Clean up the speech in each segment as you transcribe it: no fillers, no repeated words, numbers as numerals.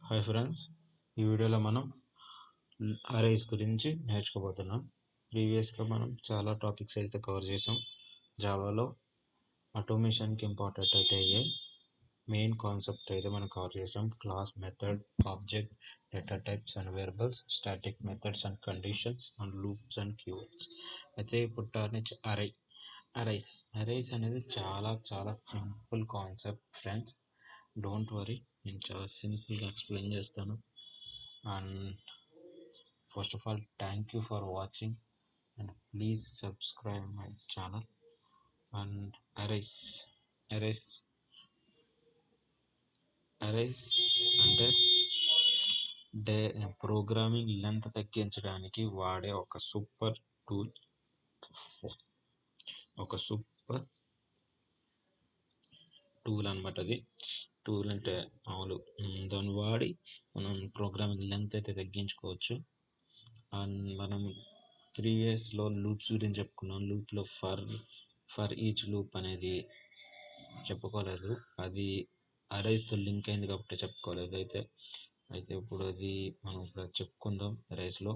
Hi friends, ఈ వీడియోలో మనం అరేస్ గురించి నేర్చుకోబోతున్నాం. ప్రీవియస్గా మనం చాలా టాపిక్స్ అయితే కవర్ చేసాం. జావాలో ఆటోమేషన్కి ఇంపార్టెంట్ అయితే అయ్యే మెయిన్ కాన్సెప్ట్ అయితే మనం కవర్ చేసాం. Class, method, object, data types and variables, static methods and conditions and loops and keywords. అయితే ఇప్పుడు టర్న్ నుంచి అరైస్ అనేది చాలా simple concept friends. Don't worry, నేను చాలా సింపుల్గా ఎక్స్ప్లెయిన్ చేస్తాను. And first of all, thank you for watching and please subscribe my channel. And arrays అంటే ప్రోగ్రామింగ్ లెంత్ తగ్గించడానికి వాడే ఒక సూపర్ టూల్ అనమాట. అది టూల్ అంటే మామూలు దాన్ని వాడి మనం ప్రోగ్రామింగ్ లెంత్ అయితే తగ్గించుకోవచ్చు. అండ్ మనం ప్రీవియస్లో లూప్స్ గురించి చెప్పుకున్నాం. లూప్లో ఫర్ ఈచ్ లూప్ అనేది చెప్పుకోలేదు, అది అరైస్తో లింక్ అయింది కాబట్టి చెప్పుకోలేదు. అయితే ఇప్పుడు అది మనం ఇప్పుడు చెప్పుకుందాం అరైస్లో.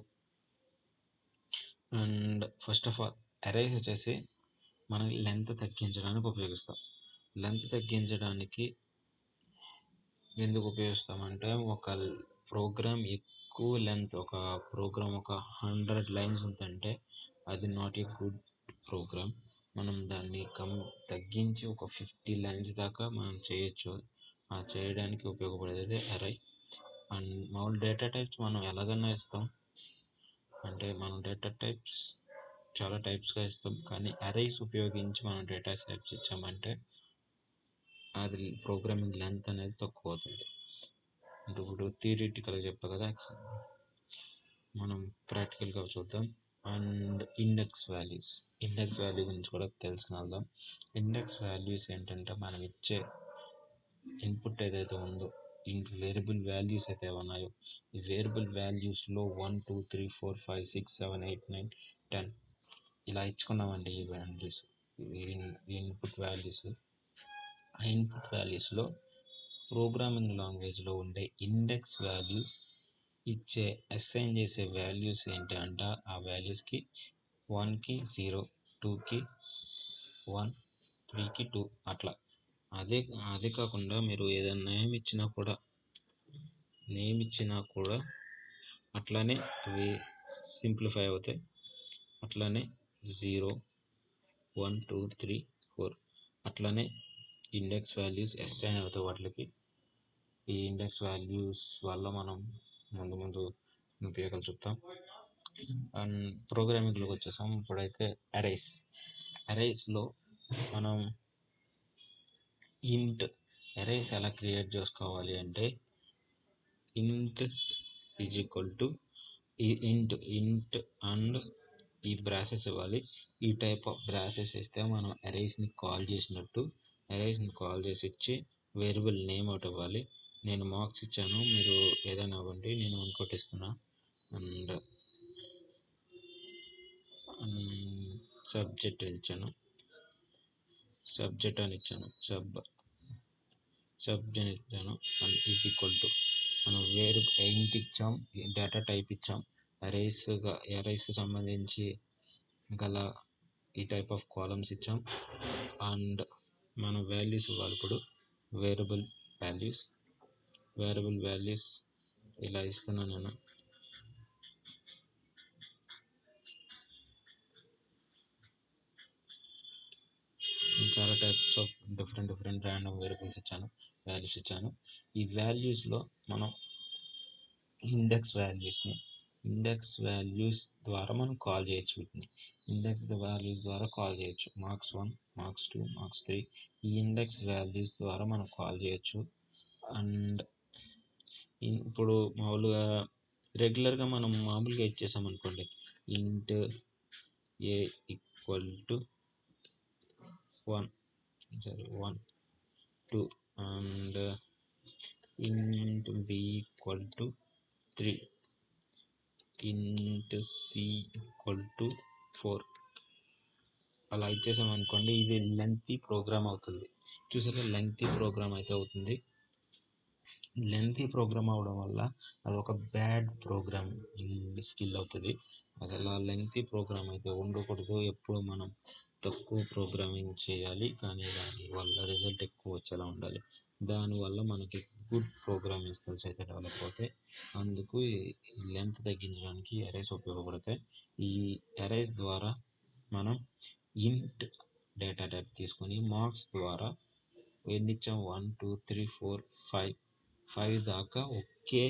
And first of all arrays వచ్చేసి మనం లెంత్ తగ్గించడానికి ఉపయోగిస్తాం. లెంత్ తగ్గించడానికి ఎందుకు ఉపయోగిస్తామంటే, ఒక ప్రోగ్రామ్ ఎక్కువ లెంత్, ఒక ప్రోగ్రామ్ ఒక 100 లైన్స్ ఉందంటే అది నాట్ ఏ గుడ్ ప్రోగ్రామ్. మనం దాన్ని తగ్గించి ఒక 50 లైన్స్ దాకా మనం చేయొచ్చు. ఆ చేయడానికి ఉపయోగపడేది అరై. అండ్ మామూలు డేటా టైప్స్ మనం ఎలాగైనా ఇస్తాం. అంటే మనం డేటా టైప్స్ చాలా టైప్స్గా ఇస్తాం, కానీ అరైస్ ఉపయోగించి మనం డేటా టైప్స్ ఇచ్చామంటే అది ప్రోగ్రామింగ్ లెంత్ అనేది తక్కువ అవుతుంది. అంటే ఇప్పుడు థియరిటికల్గా చెప్పా కదా, మనం ప్రాక్టికల్గా చూద్దాం. అండ్ ఇండెక్స్ వాల్యూ గురించి కూడా తెలుసుకుందాం. ఇండెక్స్ వాల్యూస్ ఏంటంటే, మనం ఇచ్చే ఇన్పుట్ ఏదైతే ఉందో, వేరియబుల్ వాల్యూస్ అయితే ఉన్నాయో, ఈ వేరియబుల్ వాల్యూస్లో 1 2 3 4 5 6 7 8 9 10 ఇలా ఇచ్చుకున్నామండి. ఈ వాల్యూస్, ఇన్పుట్ వాల్యూస్. ఆ ఇన్పుట్ వాల్యూస్లో ప్రోగ్రామింగ్ లాంగ్వేజ్లో ఉండే ఇండెక్స్ వాల్యూస్ అసైన్ చేసే వాల్యూస్ ఏంటి అంట, ఆ వాల్యూస్కి 1కి 0, 2కి 1, 3కి 2 అట్లా. అదే కాకుండా మీరు ఏదైనా నేమ్ ఇచ్చినా కూడా అట్లానే అవి సింప్లిఫై అవుతాయి. అట్లానే 0, 1 2 3 4 అట్లానే ఇండెక్స్ వాల్యూస్ అసైన్ అవుతాయి వాటికి. ఈ ఇండెక్స్ వాల్యూస్ వల్ల మనం ముందు ఉపయోగాలు చూద్దాం. అండ్ ప్రోగ్రామింగ్లోకి వచ్చేసాం. ఇప్పుడైతే అరైస్లో మనం అరైస్ ఎలా క్రియేట్ చేసుకోవాలి అంటే, ఇంట్ ఈజ్ ఈక్వల్ టు ఇంట్ అండ్ ఈ బ్రాసెస్ ఇవ్వాలి. ఈ టైప్ ఆఫ్ బ్రాసెస్ ఇస్తే మనం అరైస్ని కాల్ చేసినట్టు. అరైస్ని కాల్ చేసి ఇచ్చి వేరియబుల్ నేమ్ ఒకటి ఇవ్వాలి. నేను మార్క్స్ ఇచ్చాను, మీరు ఏదైనా ఇవ్వండి. నేను ఇంకోటి ఇస్తున్నా. అండ్ సబ్జెక్ట్ ఇచ్చాను, సబ్జెక్ట్ అని ఇచ్చాను, సబ్జెక్ట్ ఇచ్చాను. అండ్ ఈజ్ ఈక్వల్ టు మనం ఇంట్ ఇచ్చాం, డేటా టైప్ ఇచ్చాం, అరైస్కి సంబంధించి గల ఈ టైప్ ఆఫ్ కాలమ్స్ ఇచ్చాం. అండ్ మనం వాల్యూస్ ఇవ్వాలి. ఇప్పుడు వేరియబుల్ వాల్యూస్ ఇలా ఇస్తున్నాను నేను. చాలా types of different random variables ఇచ్చాను, వాల్యూస్ ఇచ్చాను. ఈ వాల్యూస్లో మనం ఇండెక్స్ వాల్యూస్ ద్వారా మనం కాల్ చేయొచ్చు. వీటిని ఇండెక్స్ వాల్యూస్ ద్వారా కాల్ చేయొచ్చు. మార్క్స్ 1, మార్క్స్ 2, మార్క్స్ 3 ఈ ఇండెక్స్ వాల్యూస్ ద్వారా మనం కాల్ చేయొచ్చు. అండ్ ఇప్పుడు మామూలుగా రెగ్యులర్గా మనం మామూలుగా ఇచ్చేసామనుకోండి, ఇంట్ ఏ ఈక్వల్ టు 1 2 అండ్ ఇంట్ బి ఈక్వల్ టు 3, ఇంట్ సి ఈక్వల్ టు 4 అలా ఇచ్చేసామనుకోండి, ఇది లెంతీ ప్రోగ్రామ్ అవుతుంది. చూసారా, లెంతీ ప్రోగ్రామ్ అయితే అవుతుంది. లెంతీ ప్రోగ్రామ్ అవ్వడం వల్ల అదొక బ్యాడ్ ప్రోగ్రామింగ్ స్కిల్ అవుతుంది. అది అలా లెంతీ ప్రోగ్రామ్ అయితే ఉండకూడదు. ఎప్పుడు మనం తక్కువ ప్రోగ్రామింగ్ చేయాలి, కానీ దాని వల్ల రిజల్ట్ ఎక్కువ వచ్చేలా ఉండాలి. దానివల్ల మనకి గుడ్ ప్రోగ్రామింగ్ స్కిల్స్ అయితే డెవలప్ అవుతాయి. అందుకు ఈ లెంత్ తగ్గించడానికి అరేస్ ఉపయోగపడతాయి. ఈ అరేస్ ద్వారా మనం ఇంట్ డేటా టైప్ తీసుకొని మార్క్స్ ద్వారా ఎన్ని ఇచ్చాం 1 2 3 4 5 దాకా ఒకే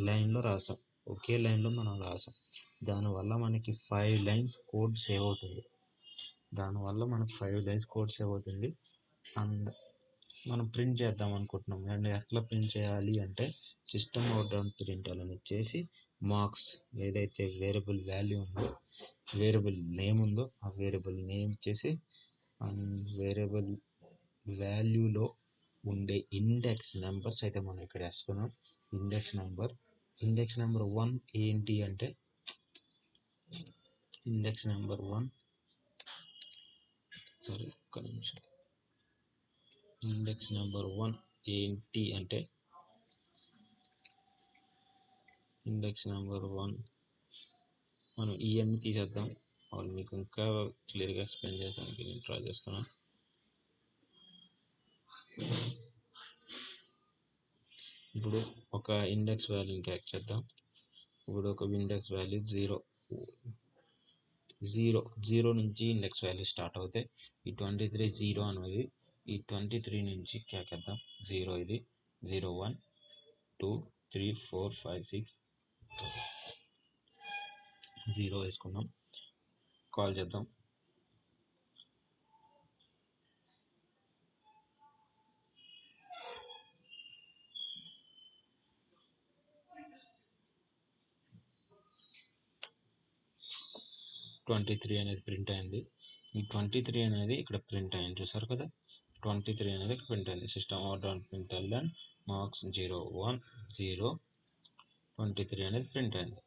లైన్లో రాసాం. ఒకే లైన్లో మనం రాసాం. దానివల్ల మనకి 5 లైన్స్ కోడ్ సేవ్ అవుతుంది. అండ్ మనం ప్రింట్ చేద్దాం అనుకుంటున్నాం. అండ్ ఎట్లా ప్రింట్ చేయాలి అంటే సిస్టమ్ అవుట్ డాట్ ప్రింట్ఎల్ఎన్ అని ఇచ్చేసి మార్క్స్ ఏదైతే వేరియబుల్ వాల్యూ ఉందో, వేరియబుల్ నేమ్ ఉందో ఆ వేరియబుల్ నేమ్ ఇచ్చేసి వేరియబుల్ వాల్యూలో ఉండే ఇండెక్స్ నెంబర్స్ అయితే మనం ఇక్కడ వేస్తున్నాం. ఇండెక్స్ నెంబర్ 1 ఏంటి అంటే ఇండెక్స్ నెంబర్ 1 ఏంటి అంటే ఇండెక్స్ నెంబర్ 1 మనం ఇవన్నీ తీసేద్దాం. వాళ్ళు మీకు ఇంకా క్లియర్గా ఎక్స్ప్లెయిన్ చేయడానికి నేను ట్రై చేస్తున్నాను. ఇప్పుడు ఒక ఇండెక్స్ వాల్యూని క్యాచ్ చేద్దాం. ఇప్పుడు ఒక ఇండెక్స్ వాల్యూ 0 నుంచి ఇండెక్స్ వాల్యూ స్టార్ట్ అవుతాయి. ఈ 23 0 అనేది ఈ 23 నుంచి క్యాకేద్దాం. 0 ఇది 0 1 2 3 4 5 6 0 వేసుకున్నాం. కాల్ చేద్దాం. ట్వంటీ త్రీ అనేది ప్రింట్ అయింది. ఈ 23 అనేది ఇక్కడ ప్రింట్ అయింది, చూసారు కదా. 23 అనేది ఇక్కడ ప్రింట్ అయింది. System out dot println marks 0 1 0 23 అనేది ప్రింట్ అయింది.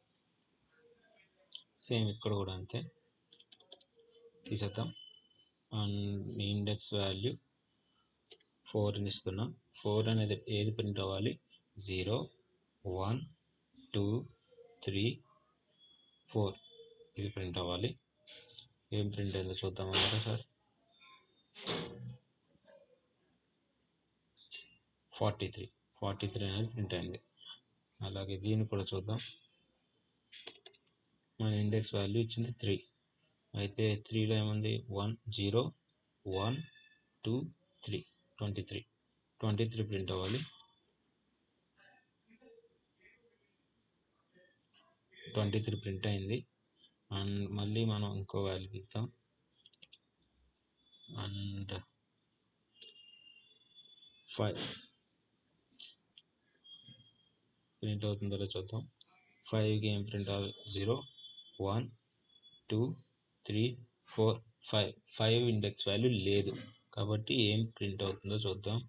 సేమ్ ఇక్కడ కూడా అంతే. తీసేద్దాం. అండ్ ఇండెక్స్ వాల్యూ 4 ఇస్తున్నాం. 4 అనేది ఏది ప్రింట్ అవ్వాలి? 0 1 2 3 4 ఇది ప్రింట్ అవ్వాలి. ఏం ప్రింట్ అయిందో చూద్దాం అన్నమాట సార్. 43 అనేది ప్రింట్ అయింది. అలాగే దీన్ని కూడా చూద్దాం. మన ఇండెక్స్ వాల్యూ ఇచ్చింది 3, అయితే 3లో ఏముంది? 1 0 1 2 3 23 ప్రింట్ అవ్వాలి. 23 ప్రింట్ అయింది. అండ్ మళ్ళీ మనం ఇంకో వాల్యూ తీద్దాం. అండ్ 5 ప్రింట్ అవుతుందో చూద్దాం. 5కి ఏం ప్రింట్ అవ్వాలి? 0 1 2 3 4 5 ఇండెక్స్ వాల్యూ లేదు కాబట్టి ఏం ప్రింట్ అవుతుందో చూద్దాం.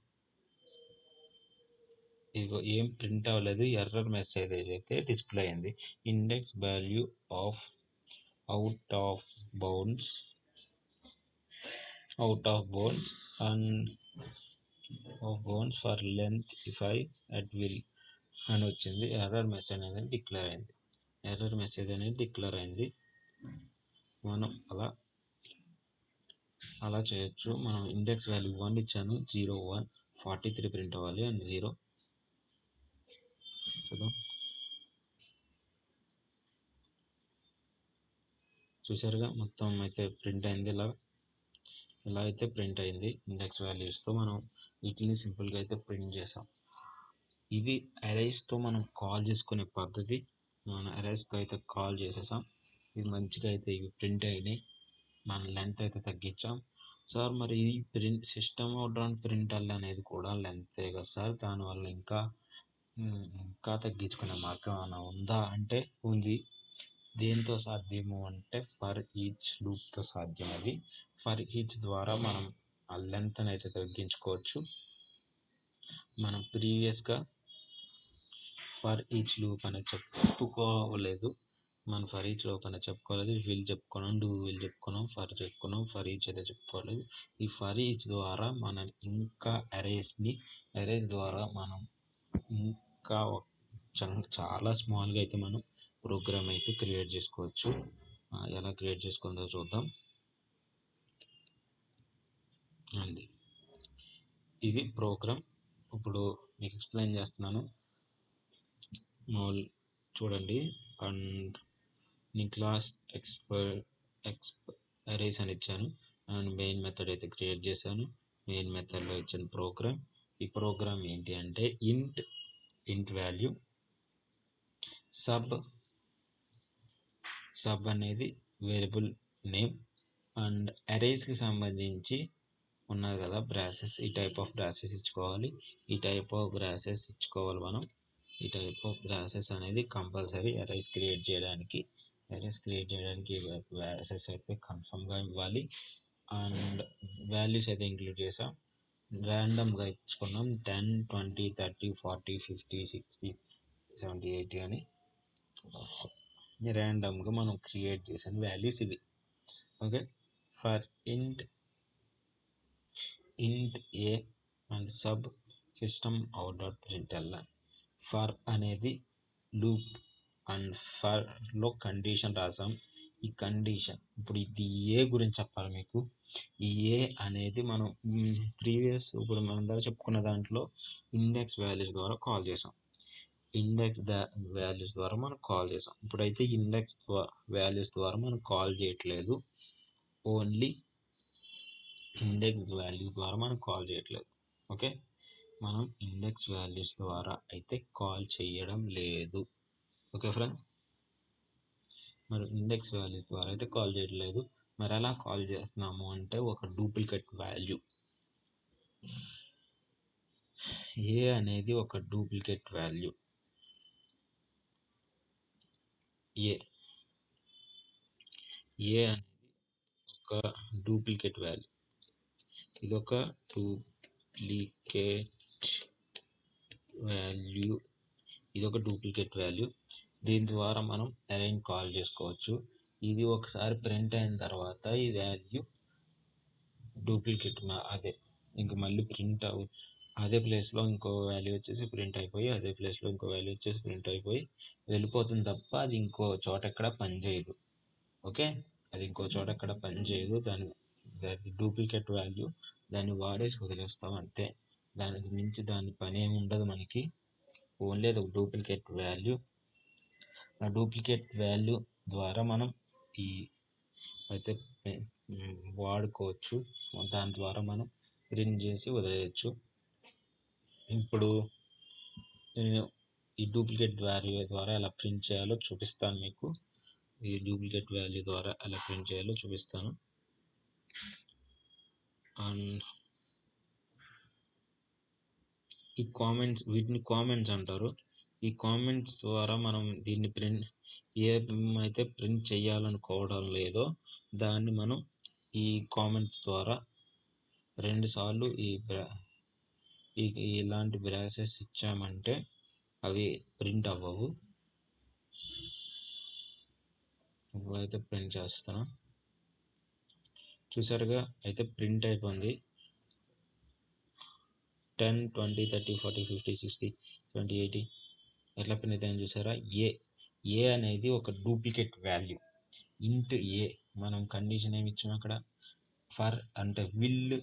ఇదిగో ఏం ప్రింట్ అవ్వలేదు. ఎర్రర్ మెసేజ్ అయితే డిస్ప్లే అయింది. Index value out of bounds and of bounds for length if I at will అని వచ్చింది. ఎర్రర్ మెసేజ్ అనేది డిక్లేర్ అయింది. మనం అలా చేయొచ్చు. మనం ఇండెక్స్ వాల్యూ 1 ఇచ్చాను. 0 1 43 ప్రింట్ అవ్వాలి. అండ్ 0 చూద్దాం. చూసారుగా మొత్తం అయితే ప్రింట్ అయింది. ఇలా అయితే ప్రింట్ అయింది. ఇండెక్స్ వాల్యూస్తో మనం వీటిని సింపుల్గా అయితే ప్రింట్ చేసాం. ఇది అరైస్తో మనం కాల్ చేసుకునే పద్ధతి. మనం అరైస్తో అయితే కాల్ చేసేసాం. ఇది మంచిగా అయితే ఇవి ప్రింట్ అయినాయి. మన లెంత్ అయితే తగ్గించాం. సార్ మరి ఈ సిస్టమ్ అవుట్ డాట్ ప్రింట్ఎల్ అనేది కూడా లెంతే కదా సార్, దానివల్ల ఇంకా తగ్గించుకునే మార్గం ఏమైనా ఉందా అంటే ఉంది. దేంతో సాధ్యము అంటే ఫర్ ఈచ్ లూప్తో సాధ్యం. అది ఫర్ ఈచ్ ద్వారా మనం ఆ లెంత్ని అయితే తగ్గించుకోవచ్చు. మనం ప్రీవియస్గా ఫర్ ఈచ్ లూప్ అనేది చెప్పుకోలేదు. మనం ఫర్ ఈచ్ లోపల చెప్పుకోలేదు, విల్ చెప్పుకున్నాం, డూ విల్ చెప్పుకున్నాం, ఫర్ చెప్పుకున్నాం, ఫర్ ఈచ్ అయితే చెప్పుకోలేదు. ఈ ఫర్ ఈచ్ ద్వారా మనం ఇంకా అరేస్ ద్వారా మనం ఇంకా చాలా స్మాల్గా అయితే మనం ప్రోగ్రామ్ అయితే క్రియేట్ చేసుకోవచ్చు. ఎలా క్రియేట్ చేసుకుందో చూద్దాం. అండి ఇది ప్రోగ్రామ్. ఇప్పుడు మీకు ఎక్స్ప్లెయిన్ చేస్తున్నాను. చూడండి. అండ్ నేను క్లాస్ అరేస్ అని ఇచ్చాను అండ్ మెయిన్ మెథడ్ అయితే క్రియేట్ చేశాను. మెయిన్ మెథడ్లో ఇచ్చిన ప్రోగ్రామ్. ఈ ప్రోగ్రామ్ ఏంటి అంటే ఇంట్ వాల్యూ సబ్ అనేది వేరియబుల్ నేమ్ అండ్ అరేస్కి సంబంధించి ఉన్నారు కదా బ్రాసెస్, ఈ టైప్ ఆఫ్ బ్రాసెస్ ఇచ్చుకోవాలి. ఈ టైప్ ఆఫ్ బ్రాసెస్ ఇచ్చుకోవాలి మనం. ఈ టైప్ ఆఫ్ బ్రాసెస్ అనేది కంపల్సరీ అరేస్ క్రియేట్ చేయడానికి బ్రాసెస్ అయితే కన్ఫర్మ్గా ఇవ్వాలి. అండ్ వాల్యూస్ అయితే ఇంక్లూడ్ చేసాం. ర్యాండమ్గా ఇచ్చుకున్నాం 10, 20, 30, 40, 50, 60, 70, 80 అని ర్యాండమ్గా మనం క్రియేట్ చేసిన వాల్యూస్ ఇవి. ఓకే. ఫర్ ఇంట్ ఏ and sub system out dot println. For అనేది లూప్ అండ్ ఫర్లో కండిషన్ రాసాం. ఈ కండిషన్ ఇప్పుడు ఇది ఏ గురించి చెప్పాలి మీకు. ఈ ఏ అనేది మనం ఇప్పుడు మనం దగ్గర చెప్పుకున్న దాంట్లో ఇండెక్స్ వాల్యూస్ ద్వారా కాల్ చేసాం. వాల్యూస్ ద్వారా మనం కాల్ చేసాం. ఇప్పుడైతే ఇండెక్స్ వాల్యూస్ ద్వారా మనం కాల్ చేయట్లేదు. ఓన్లీ ఇండెక్స్ వాల్యూస్ ద్వారా మనం కాల్ చేయట్లేదు. ఓకే. మనం ఇండెక్స్ వాల్యూస్ ద్వారా అయితే కాల్ చేయడం లేదు. Okay friends. మరి ఇండెక్స్ వాల్యూస్ ద్వారా అయితే కాల్ చేయట్లేదు. మరి ఎలా కాల్ చేస్తున్నాము అంటే ఒక డూప్లికేట్ వాల్యూ ఏ అనేది ఒక డూప్లికేట్ వాల్యూ. ఏ అనేది ఒక డూప్లికేట్ వాల్యూ. ఇది ఒక డూప్లికేట్ వాల్యూ. దీని ద్వారా మనం అరేని కాల్ చేసుకోవచ్చు. ఇది ఒకసారి ప్రింట్ అయిన తర్వాత ఈ వాల్యూ డూప్లికేట్ అదే ఇంక మళ్ళీ ప్రింట్ అదే ప్లేస్లో ఇంకో వాల్యూ వచ్చేసి ప్రింట్ అయిపోయి అదే ప్లేస్లో ఇంకో వాల్యూ వచ్చేసి ప్రింట్ అయిపోయి వెళ్ళిపోతుంది తప్ప అది ఇంకో చోట ఎక్కడ పనిచేయదు. ఓకే. అది ఇంకో చోట ఎక్కడ పనిచేయదు. దాని డూప్లికేట్ వాల్యూ దాన్ని వాడేసి వదిలేస్తాం అంతే. దానికి మించి దాని పని ఏమి ఉండదు మనకి. ఓన్లీ అది ఒక డూప్లికేట్ వాల్యూ. ఆ డూప్లికేట్ వాల్యూ ద్వారా మనం ఈ అయితే వాడుకోవచ్చు. దాని ద్వారా మనం ప్రింట్ చేసి వదిలేయచ్చు. ఇప్పుడు నేను ఈ డూప్లికేట్ వాల్యూ ద్వారా ఎలా ప్రింట్ చేయాలో చూపిస్తాను మీకు. ఈ డూప్లికేట్ వాల్యూ ద్వారా ఎలా ప్రింట్ చేయాలో చూపిస్తాను. అండ్ ఈ వీటిని కామెంట్స్ అంటారు. ఈ కామెంట్స్ ద్వారా మనం దీన్ని ఏమైతే ప్రింట్ చేయాలనుకోవడం లేదో దాన్ని మనం ఈ కామెంట్స్ ద్వారా 2 సార్లు ఇలాంటి బ్రాసెస్ ఇచ్చామంటే అవి ప్రింట్ అవ్వవు. ఇప్పుడైతే ప్రింట్ చేస్తాను. చూసారుగా అయితే ప్రింట్ అయిపోయింది. 10, 20, 30, 40, 50, 60, 70, 80 ఎట్లా ప్రింట్ అయింది చూసారా. ఏ అనేది ఒక డూప్లికేట్ వాల్యూ. ఇంట్ ఏ మనం కండిషన్ ఏమి ఇచ్చాం అక్కడ. ఫర్ అంటే విల్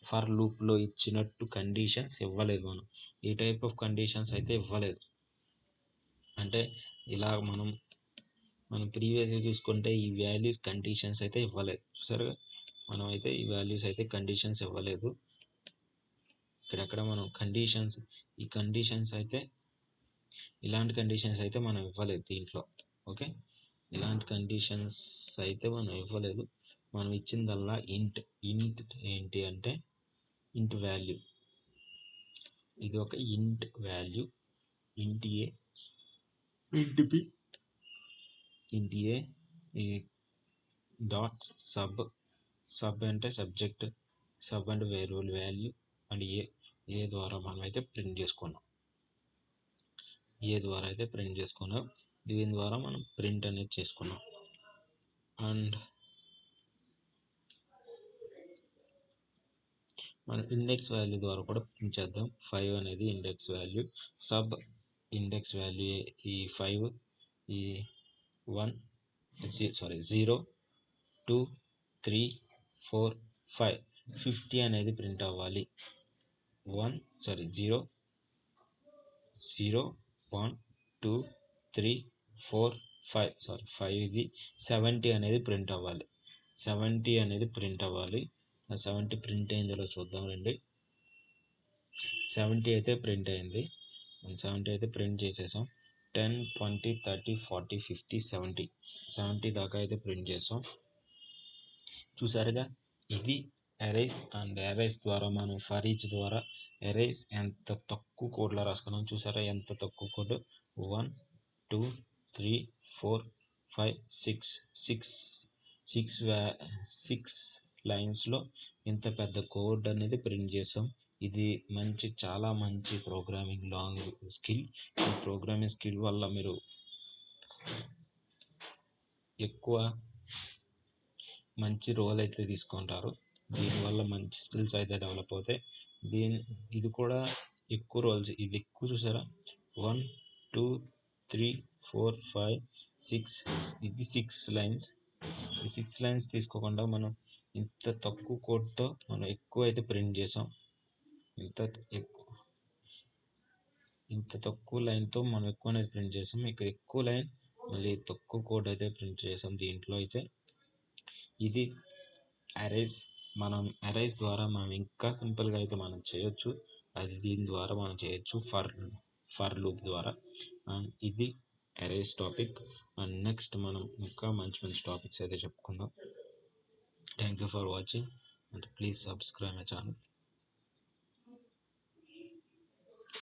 ఫర్ లూప్లో ఇచ్చినట్టు కండిషన్స్ ఇవ్వలేదు. మనం ఈ టైప్ ఆఫ్ కండిషన్స్ అయితే ఇవ్వలేదు. అంటే ఇలా మనం ప్రీవియస్గా చూసుకుంటే ఈ వాల్యూస్ కండిషన్స్ అయితే ఇవ్వలేదు. చూసారుగా మనం అయితే ఈ వాల్యూస్ అయితే కండిషన్స్ ఇవ్వలేదు. ఇక్కడెక్కడ మనం ఈ కండిషన్స్ అయితే ఇలాంటి కండిషన్స్ అయితే మనం ఇవ్వలేదు దీంట్లో. ఓకే. ఇలాంటి కండిషన్స్ అయితే మనం ఇవ్వలేదు. మనం ఇచ్చిందల్లా ఇంట్ ఏంటి అంటే ఇంట్ వాల్యూ. ఇది ఒక ఇంట్ వాల్యూ. ఇంట్ ఏ ఇంట్ బి ఇంట్ ఏ డాట్ సబ్ అంటే సబ్జెక్ట్, సబ్ అంటే వేరియబుల్ వాల్యూ అండ్ ఏ ద్వారా మనం అయితే ప్రింట్ చేసుకున్నాం. దీని ద్వారా మనం ప్రింట్ అనేది చేసుకున్నాం. అండ్ మనం ఇండెక్స్ వాల్యూ ద్వారా కూడా ప్రింట్ చేద్దాం. 5 అనేది index value, sub index value ఈ 5, ఈ 0, 2, 3, 4, 5, 50 అనేది ప్రింట్ అవ్వాలి. 0, 1, 2, 3, 4, 5 ఇది 70 అనేది ప్రింట్ అవ్వాలి. 70 అనేది ప్రింట్ అవ్వాలి. 70 ప్రింట్ అయిందో చూద్దాం రండి. 70 అయితే ప్రింట్ అయింది. 70 అయితే ప్రింట్ చేసేసాం. 10, 20, 30, 40, 50, 70 దాకా అయితే ప్రింట్ చేసాం. చూసారుగా, ఇది అరేస్. అండ్ అరేస్ ద్వారా మనం ఫర్ ఈచ్ ద్వారా అరేస్ ఎంత తక్కువ కోడ్లో రాసుకున్నాం. చూసారా ఎంత తక్కువ కోడ్. 1, 2, 3, 4, 5, 6 లైన్స్లో ఇంత పెద్ద కోడ్ అనేది ప్రింట్ చేసాం. ఇది చాలా మంచి ప్రోగ్రామింగ్ స్కిల్. ఈ ప్రోగ్రామింగ్ స్కిల్ వల్ల మీరు ఎక్కువ మంచి రోల్ అయితే తీసుకుంటారు. దీనివల్ల మంచి స్కిల్స్ అయితే డెవలప్ అవుతాయి. ఇది కూడా ఎక్కువ రోల్స్, ఇది ఎక్కువ చూసారా. 1, 2, 3, 4, 5, 6 ఇది 6 లైన్స్. ఈ 6 లైన్స్ తీసుకోకుండా మనం ఇంత తక్కువ కోడ్తో మనం ఎక్కువ అయితే ప్రింట్ చేసాం. ఇంత తక్కువ లైన్తో మనం ఎక్కువ అనేది ప్రింట్ చేసాం. ఇక్కడ ఎక్కువ లైన్ మళ్ళీ తక్కువ కోడ్ అయితే ప్రింట్ చేసాం. దీంట్లో అయితే ఇది అరేస్. మనం అరేస్ ద్వారా మనం ఇంకా సింపుల్గా అయితే మనం చేయొచ్చు. అది దీని ద్వారా మనం చేయొచ్చు ఫర్ లూప్ ద్వారా. అండ్ ఇది అరేస్ టాపిక్. అండ్ నెక్స్ట్ మనం ఇంకా మంచి టాపిక్స్ అయితే చెప్పుకుందాం. Thank you for watching and please subscribe my channel.